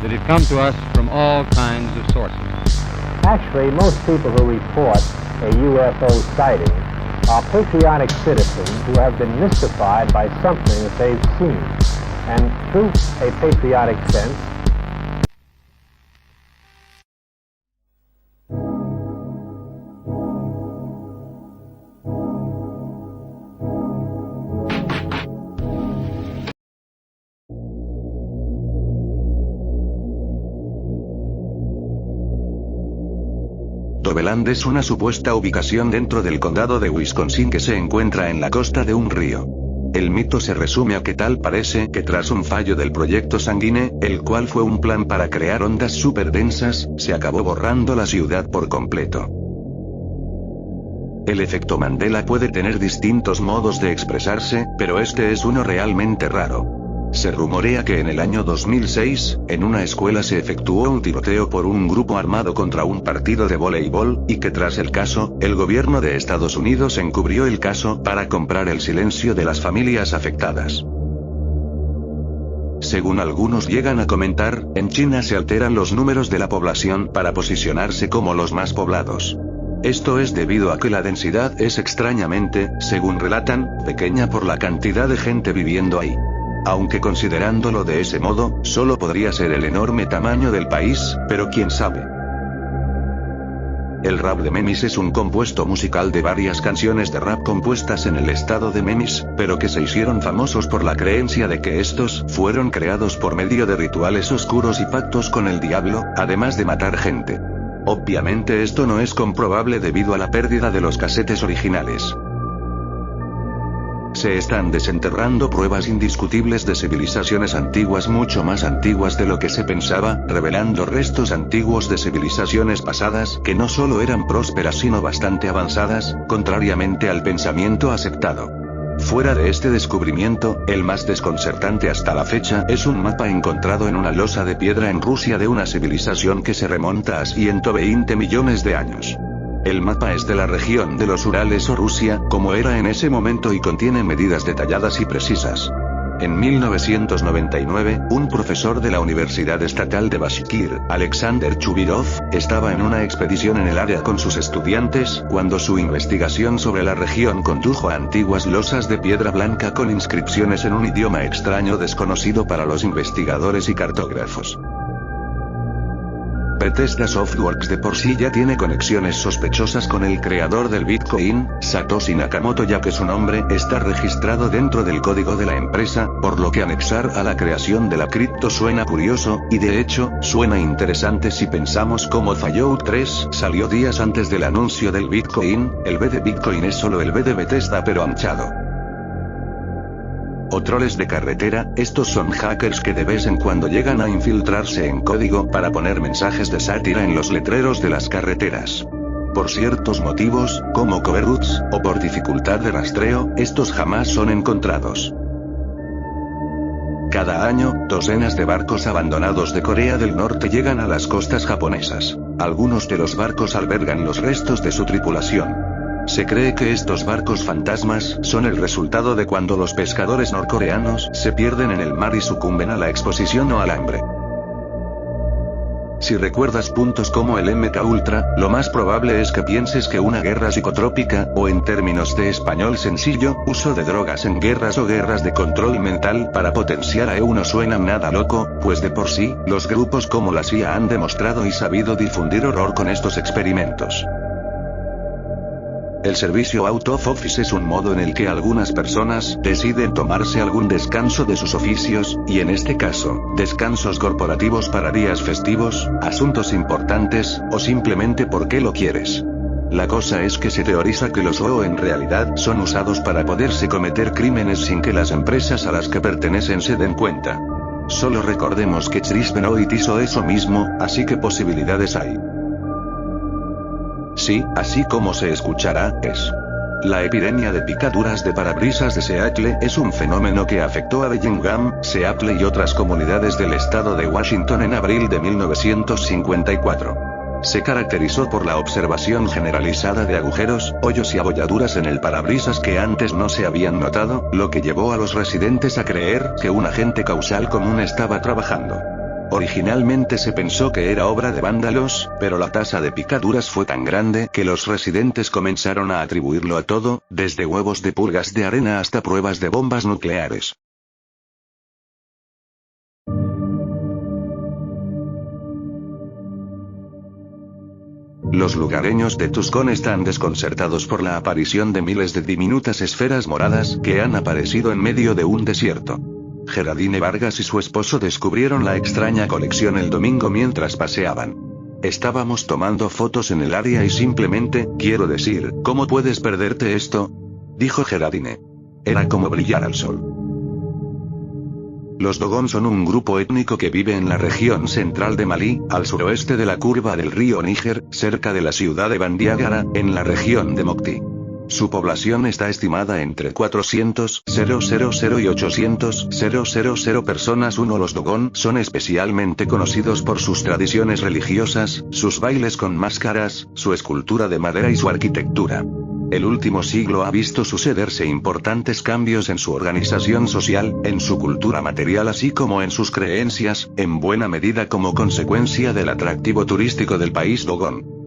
that had come to us from all kinds of sources. Actually, most people who report a UFO sighting are patriotic citizens who have been mystified by something that they've seen. And through a patriotic sense, Doveland es una supuesta ubicación dentro del condado de Wisconsin que se encuentra en la costa de un río. El mito se resume a que tal parece que tras un fallo del proyecto Sanguine, el cual fue un plan para crear ondas superdensas, se acabó borrando la ciudad por completo. El efecto Mandela puede tener distintos modos de expresarse, pero este es uno realmente raro. Se rumorea que en el año 2006, en una escuela se efectuó un tiroteo por un grupo armado contra un partido de voleibol, y que tras el caso, el gobierno de Estados Unidos encubrió el caso para comprar el silencio de las familias afectadas. Según algunos llegan a comentar, en China se alteran los números de la población para posicionarse como los más poblados. Esto es debido a que la densidad es extrañamente, según relatan, pequeña por la cantidad de gente viviendo ahí. Aunque considerándolo de ese modo, solo podría ser el enorme tamaño del país, pero quién sabe. El rap de Memphis es un compuesto musical de varias canciones de rap compuestas en el estado de Memphis, pero que se hicieron famosos por la creencia de que estos fueron creados por medio de rituales oscuros y pactos con el diablo, además de matar gente. Obviamente esto no es comprobable debido a la pérdida de los casetes originales. Se están desenterrando pruebas indiscutibles de civilizaciones antiguas mucho más antiguas de lo que se pensaba, revelando restos antiguos de civilizaciones pasadas que no solo eran prósperas sino bastante avanzadas, contrariamente al pensamiento aceptado. Fuera de este descubrimiento, el más desconcertante hasta la fecha es un mapa encontrado en una losa de piedra en Rusia de una civilización que se remonta a 120 millones de años. El mapa es de la región de los Urales o Rusia, como era en ese momento y contiene medidas detalladas y precisas. En 1999, un profesor de la Universidad Estatal de Bashkir, Alexander Chubirov, estaba en una expedición en el área con sus estudiantes, cuando su investigación sobre la región condujo a antiguas losas de piedra blanca con inscripciones en un idioma extraño desconocido para los investigadores y cartógrafos. Bethesda Softworks de por sí ya tiene conexiones sospechosas con el creador del Bitcoin, Satoshi Nakamoto, ya que su nombre está registrado dentro del código de la empresa, por lo que anexar a la creación de la cripto suena curioso, y de hecho, suena interesante si pensamos cómo Fallout 3 salió días antes del anuncio del Bitcoin. El B de Bitcoin es solo el B de Bethesda pero anchado. O troles de carretera, estos son hackers que de vez en cuando llegan a infiltrarse en código para poner mensajes de sátira en los letreros de las carreteras. Por ciertos motivos, como coverroutes, o por dificultad de rastreo, estos jamás son encontrados. Cada año, docenas de barcos abandonados de Corea del Norte llegan a las costas japonesas. Algunos de los barcos albergan los restos de su tripulación. Se cree que estos barcos fantasmas son el resultado de cuando los pescadores norcoreanos se pierden en el mar y sucumben a la exposición o al hambre. Si recuerdas puntos como el MK Ultra, lo más probable es que pienses que una guerra psicotrópica, o en términos de español sencillo, uso de drogas en guerras o guerras de control mental para potenciar a no suena nada loco, pues de por sí, los grupos como la CIA han demostrado y sabido difundir horror con estos experimentos. El servicio out of office es un modo en el que algunas personas deciden tomarse algún descanso de sus oficios, y en este caso, descansos corporativos para días festivos, asuntos importantes, o simplemente porque lo quieres. La cosa es que se teoriza que los OO en realidad son usados para poderse cometer crímenes sin que las empresas a las que pertenecen se den cuenta. Solo recordemos que Chris Benoit hizo eso mismo, así que posibilidades hay. Sí, así como se escuchará, es. La epidemia de picaduras de parabrisas de Seattle es un fenómeno que afectó a Bellingham, Seattle y otras comunidades del estado de Washington en abril de 1954. Se caracterizó por la observación generalizada de agujeros, hoyos y abolladuras en el parabrisas que antes no se habían notado, lo que llevó a los residentes a creer que un agente causal común estaba trabajando. Originalmente se pensó que era obra de vándalos, pero la tasa de picaduras fue tan grande que los residentes comenzaron a atribuirlo a todo, desde huevos de pulgas de arena hasta pruebas de bombas nucleares. Los lugareños de Tucson están desconcertados por la aparición de miles de diminutas esferas moradas que han aparecido en medio de un desierto. Geraldine Vargas y su esposo descubrieron la extraña colección el domingo mientras paseaban. Estábamos tomando fotos en el área y simplemente, quiero decir, ¿cómo puedes perderte esto?, dijo Geraldine. Era como brillar al sol. Los Dogon son un grupo étnico que vive en la región central de Malí, al suroeste de la curva del río Níger, cerca de la ciudad de Bandiagara, en la región de Mopti. Su población está estimada entre 400.000 y 800.000 personas. Los Dogon son especialmente conocidos por sus tradiciones religiosas, sus bailes con máscaras, su escultura de madera y su arquitectura. El último siglo ha visto sucederse importantes cambios en su organización social, en su cultura material así como en sus creencias, en buena medida como consecuencia del atractivo turístico del país Dogon.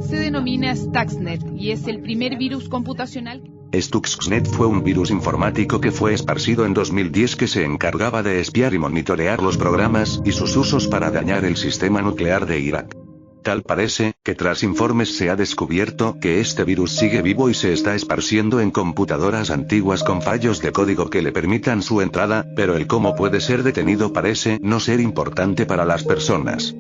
Se denomina Stuxnet y es el primer virus computacional. Stuxnet fue un virus informático que fue esparcido en 2010 que se encargaba de espiar y monitorear los programas y sus usos para dañar el sistema nuclear de Irak. Tal parece, que tras informes se ha descubierto que este virus sigue vivo y se está esparciendo en computadoras antiguas con fallos de código que le permitan su entrada, pero el cómo puede ser detenido parece no ser importante para las personas.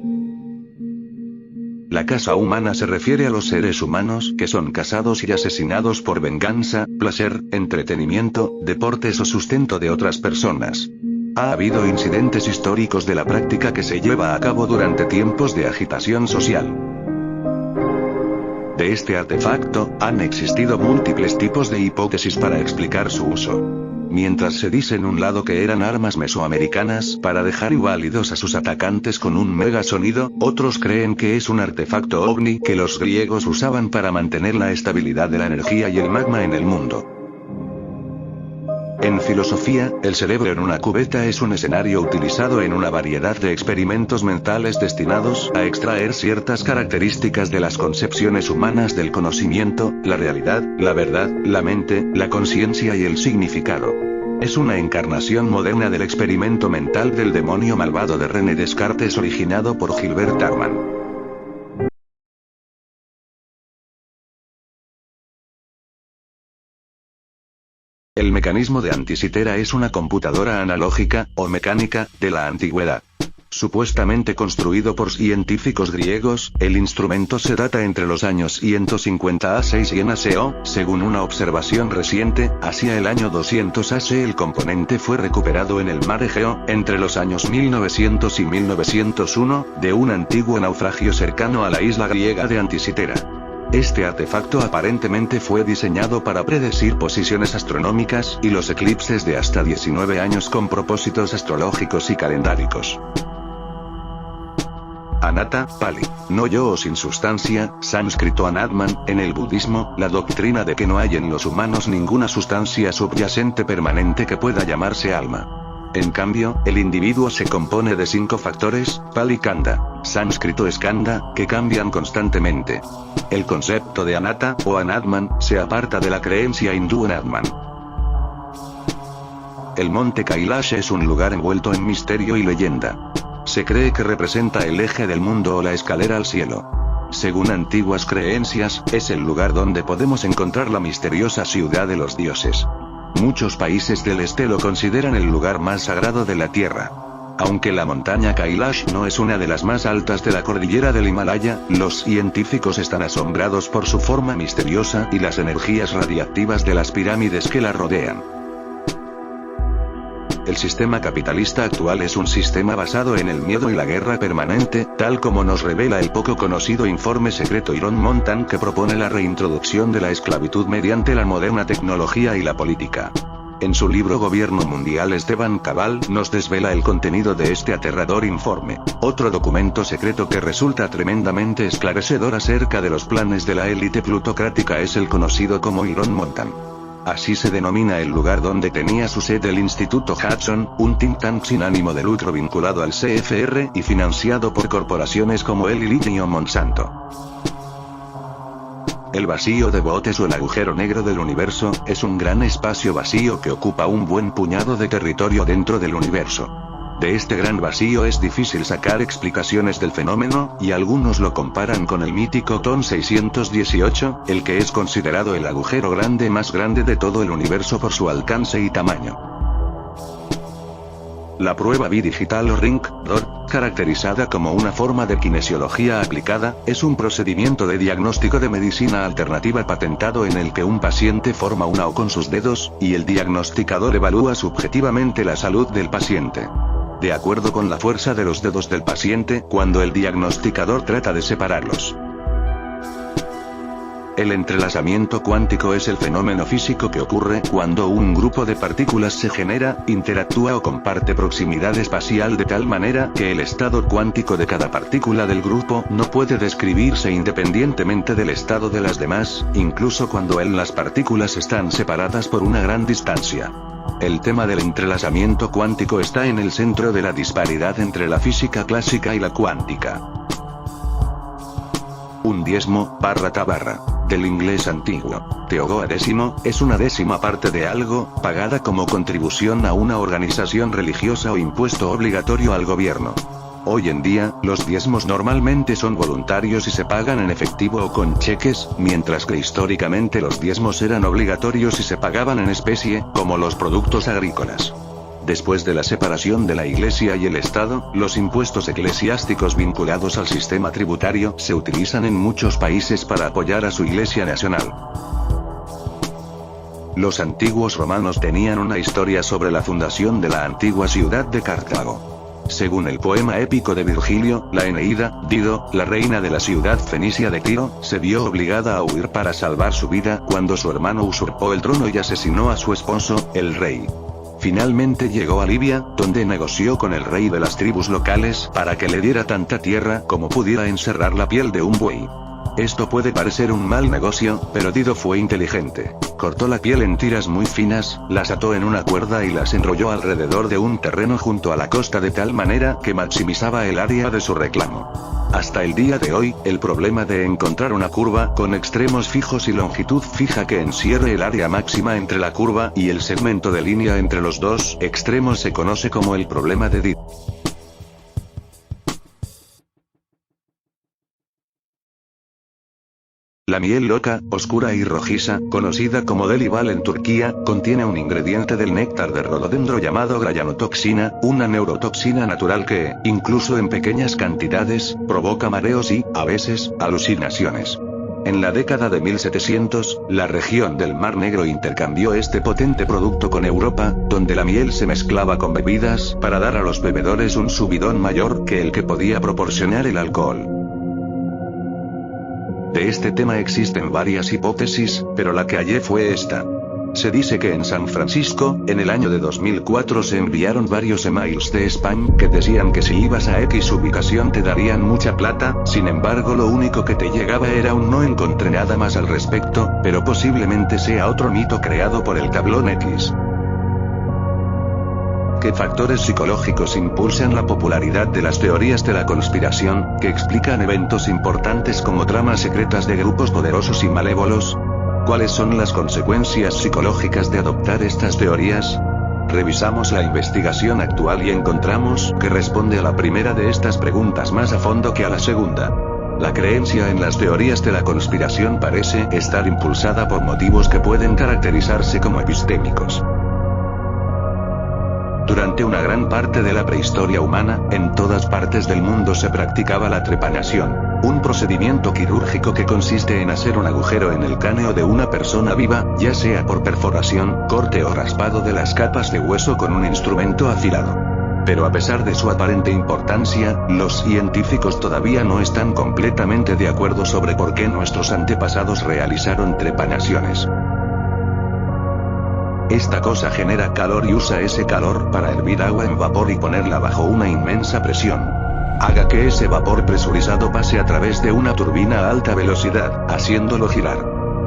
La caza humana se refiere a los seres humanos que son cazados y asesinados por venganza, placer, entretenimiento, deportes o sustento de otras personas. Ha habido incidentes históricos de la práctica que se lleva a cabo durante tiempos de agitación social. De este artefacto, han existido múltiples tipos de hipótesis para explicar su uso. Mientras se dice en un lado que eran armas mesoamericanas para dejar inválidos a sus atacantes con un mega sonido, otros creen que es un artefacto ovni que los griegos usaban para mantener la estabilidad de la energía y el magma en el mundo. En filosofía, el cerebro en una cubeta es un escenario utilizado en una variedad de experimentos mentales destinados a extraer ciertas características de las concepciones humanas del conocimiento, la realidad, la verdad, la mente, la conciencia y el significado. Es una encarnación moderna del experimento mental del demonio malvado de René Descartes originado por Gilbert Harman. El mecanismo de Anticitera es una computadora analógica, o mecánica, de la antigüedad. Supuestamente construido por científicos griegos, el instrumento se data entre los años 150 a 600 AC, según una observación reciente, hacia el año 200 AC el componente fue recuperado en el mar Egeo, entre los años 1900 y 1901, de un antiguo naufragio cercano a la isla griega de Anticitera. Este artefacto aparentemente fue diseñado para predecir posiciones astronómicas y los eclipses de hasta 19 años con propósitos astrológicos y calendáricos. Anatta, Pali. No yo o sin sustancia, sánscrito Anatman, en el budismo, la doctrina de que no hay en los humanos ninguna sustancia subyacente permanente que pueda llamarse alma. En cambio, el individuo se compone de 5 factores, Pali Kanda, sánscrito Skanda, que cambian constantemente. El concepto de Anatta, o Anatman, se aparta de la creencia hindú en Atman. El monte Kailash es un lugar envuelto en misterio y leyenda. Se cree que representa el eje del mundo o la escalera al cielo. Según antiguas creencias, es el lugar donde podemos encontrar la misteriosa ciudad de los dioses. Muchos países del este lo consideran el lugar más sagrado de la Tierra. Aunque la montaña Kailash no es una de las más altas de la cordillera del Himalaya, los científicos están asombrados por su forma misteriosa y las energías radiactivas de las pirámides que la rodean. El sistema capitalista actual es un sistema basado en el miedo y la guerra permanente, tal como nos revela el poco conocido informe secreto Iron Montan que propone la reintroducción de la esclavitud mediante la moderna tecnología y la política. En su libro Gobierno Mundial Esteban Cabal nos desvela el contenido de este aterrador informe. Otro documento secreto que resulta tremendamente esclarecedor acerca de los planes de la élite plutocrática es el conocido como Iron Montan. Así se denomina el lugar donde tenía su sede el Instituto Hudson, un think tank sin ánimo de lucro vinculado al CFR y financiado por corporaciones como Eli Lilly o Monsanto. El vacío de Bootes o el agujero negro del universo, es un gran espacio vacío que ocupa un buen puñado de territorio dentro del universo. De este gran vacío es difícil sacar explicaciones del fenómeno, y algunos lo comparan con el mítico TON 618, el que es considerado el agujero grande más grande de todo el universo por su alcance y tamaño. La prueba bidigital o Ring-DOR, caracterizada como una forma de kinesiología aplicada, es un procedimiento de diagnóstico de medicina alternativa patentado en el que un paciente forma una O con sus dedos, y el diagnosticador evalúa subjetivamente la salud del paciente. De acuerdo con la fuerza de los dedos del paciente, cuando el diagnosticador trata de separarlos. El entrelazamiento cuántico es el fenómeno físico que ocurre cuando un grupo de partículas se genera, interactúa o comparte proximidad espacial de tal manera que el estado cuántico de cada partícula del grupo no puede describirse independientemente del estado de las demás, incluso cuando las partículas están separadas por una gran distancia. El tema del entrelazamiento cuántico está en el centro de la disparidad entre la física clásica y la cuántica. Un diezmo, barra, del inglés antiguo, teogoa décimo, es una décima parte de algo, pagada como contribución a una organización religiosa o impuesto obligatorio al gobierno. Hoy en día, los diezmos normalmente son voluntarios y se pagan en efectivo o con cheques, mientras que históricamente los diezmos eran obligatorios y se pagaban en especie, como los productos agrícolas. Después de la separación de la Iglesia y el Estado, los impuestos eclesiásticos vinculados al sistema tributario se utilizan en muchos países para apoyar a su Iglesia nacional. Los antiguos romanos tenían una historia sobre la fundación de la antigua ciudad de Cartago. Según el poema épico de Virgilio, la Eneida, Dido, la reina de la ciudad fenicia de Tiro, se vio obligada a huir para salvar su vida cuando su hermano usurpó el trono y asesinó a su esposo, el rey. Finalmente llegó a Libia, donde negoció con el rey de las tribus locales para que le diera tanta tierra como pudiera encerrar la piel de un buey. Esto puede parecer un mal negocio, pero Dido fue inteligente. Cortó la piel en tiras muy finas, las ató en una cuerda y las enrolló alrededor de un terreno junto a la costa de tal manera que maximizaba el área de su reclamo. Hasta el día de hoy, el problema de encontrar una curva con extremos fijos y longitud fija que encierre el área máxima entre la curva y el segmento de línea entre los dos extremos se conoce como el problema de Dido. La miel loca, oscura y rojiza, conocida como deli bal en Turquía, contiene un ingrediente del néctar de rododendro llamado granotoxina, una neurotoxina natural que, incluso en pequeñas cantidades, provoca mareos y, a veces, alucinaciones. En la década de 1700, la región del Mar Negro intercambió este potente producto con Europa, donde la miel se mezclaba con bebidas para dar a los bebedores un subidón mayor que el que podía proporcionar el alcohol. De este tema existen varias hipótesis, pero la que hallé fue esta. Se dice que en San Francisco, en el año de 2004 se enviaron varios emails de spam que decían que si ibas a X ubicación te darían mucha plata, sin embargo lo único que te llegaba era un no encontré nada más al respecto, pero posiblemente sea otro mito creado por el tablón X. ¿Qué factores psicológicos impulsan la popularidad de las teorías de la conspiración, que explican eventos importantes como tramas secretas de grupos poderosos y malévolos? ¿Cuáles son las consecuencias psicológicas de adoptar estas teorías? Revisamos la investigación actual y encontramos que responde a la primera de estas preguntas más a fondo que a la segunda. La creencia en las teorías de la conspiración parece estar impulsada por motivos que pueden caracterizarse como epistémicos. Durante una gran parte de la prehistoria humana, en todas partes del mundo se practicaba la trepanación, un procedimiento quirúrgico que consiste en hacer un agujero en el cráneo de una persona viva, ya sea por perforación, corte o raspado de las capas de hueso con un instrumento afilado. Pero a pesar de su aparente importancia, los científicos todavía no están completamente de acuerdo sobre por qué nuestros antepasados realizaron trepanaciones. Esta cosa genera calor y usa ese calor para hervir agua en vapor y ponerla bajo una inmensa presión. Haga que ese vapor presurizado pase a través de una turbina a alta velocidad, haciéndolo girar.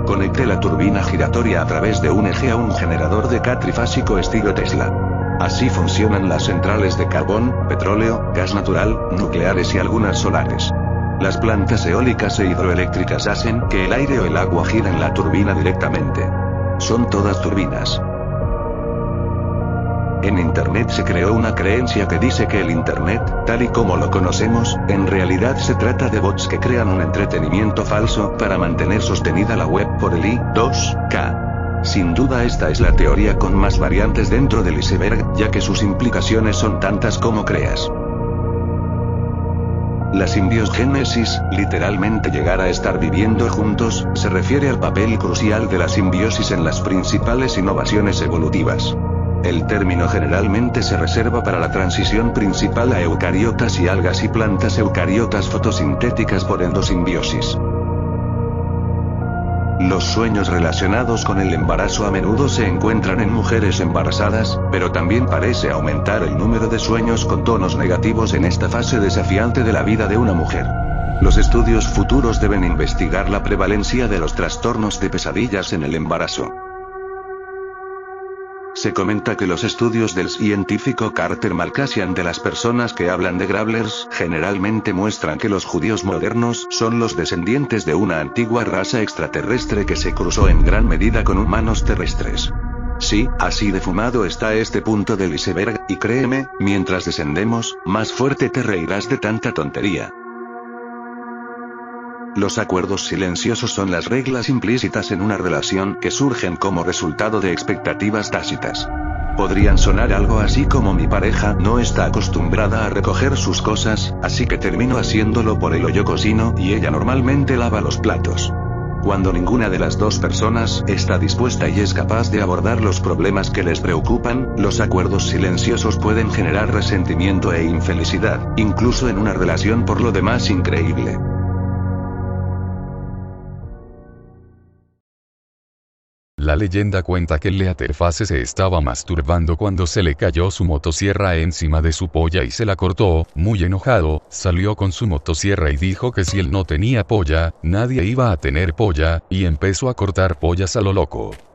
Conecte la turbina giratoria a través de un eje a un generador de K trifásico estilo Tesla. Así funcionan las centrales de carbón, petróleo, gas natural, nucleares y algunas solares. Las plantas eólicas e hidroeléctricas hacen que el aire o el agua gire en la turbina directamente. Son todas turbinas. En Internet se creó una creencia que dice que el Internet, tal y como lo conocemos, en realidad se trata de bots que crean un entretenimiento falso para mantener sostenida la web por el I2K. Sin duda esta es la teoría con más variantes dentro del iceberg, ya que sus implicaciones son tantas como creas. La simbiogénesis, literalmente llegar a estar viviendo juntos, se refiere al papel crucial de la simbiosis en las principales innovaciones evolutivas. El término generalmente se reserva para la transición principal a eucariotas y algas y plantas eucariotas fotosintéticas por endosimbiosis. Los sueños relacionados con el embarazo a menudo se encuentran en mujeres embarazadas, pero también parece aumentar el número de sueños con tonos negativos en esta fase desafiante de la vida de una mujer. Los estudios futuros deben investigar la prevalencia de los trastornos de pesadillas en el embarazo. Se comenta que los estudios del científico Carter Malkasian de las personas que hablan de Grablers generalmente muestran que los judíos modernos son los descendientes de una antigua raza extraterrestre que se cruzó en gran medida con humanos terrestres. Sí, así de fumado está este punto del iceberg, y créeme, mientras descendemos, más fuerte te reirás de tanta tontería. Los acuerdos silenciosos son las reglas implícitas en una relación que surgen como resultado de expectativas tácitas. Podrían sonar algo así como: mi pareja no está acostumbrada a recoger sus cosas, así que termino haciéndolo por él, o yo cocino y ella normalmente lava los platos. Cuando ninguna de las dos personas está dispuesta y es capaz de abordar los problemas que les preocupan, los acuerdos silenciosos pueden generar resentimiento e infelicidad, incluso en una relación por lo demás increíble. La leyenda cuenta que Leatherface se estaba masturbando cuando se le cayó su motosierra encima de su polla y se la cortó. Muy enojado, salió con su motosierra y dijo que si él no tenía polla, nadie iba a tener polla, y empezó a cortar pollas a lo loco.